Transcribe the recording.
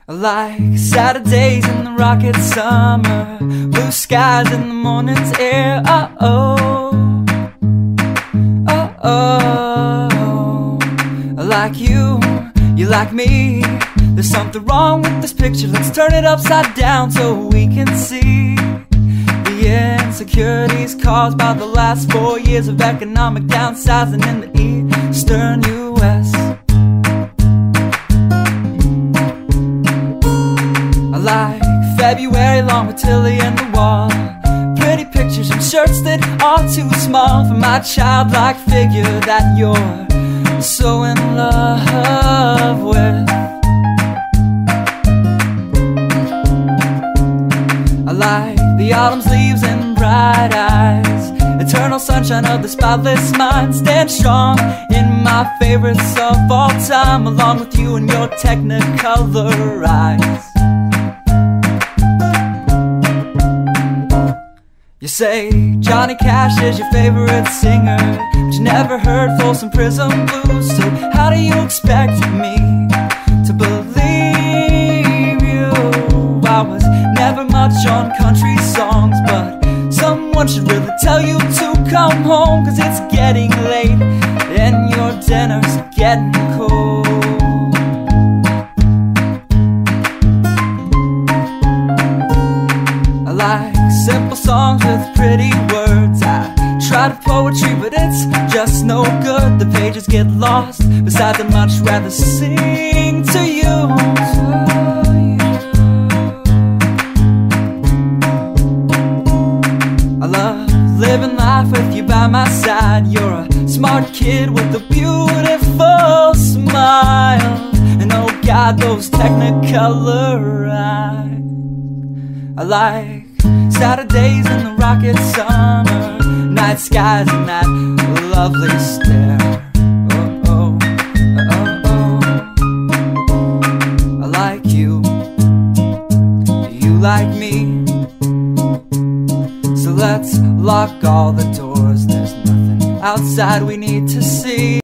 I like Saturdays in the rocket summer, blue skies in the morning's air. Oh, I like you, you like me. There's something wrong with this picture. Let's turn it upside down so we can see the insecurities caused by the last 4 years of economic downsizing in the eastern U.S. I like February long with Tilly and the wall, pretty pictures and shirts that are too small for my childlike figure that you're so in love with. I like the autumn's leaves and bright eyes, eternal sunshine of the spotless mind. Stand strong in my favorites of all time, along with you and your technicolor eyes. You say Johnny Cash is your favorite singer, but you never heard Folsom Prison Blues. So how do you expect me to believe you? I was never much on country songs, but someone should really tell you to come home, 'cause it's getting late and your dinner's getting cold. I like simple songs with pretty words. I tried poetry, but it's just no good. The pages get lost. Besides, I'd much rather sing to you. I love living life with you by my side. You're a smart kid with a beautiful smile, and oh God, those technicolor eyes. I like Saturdays in the rocket summer, night skies and that lovely stare. I like you, you like me. So let's lock all the doors, there's nothing outside we need to see.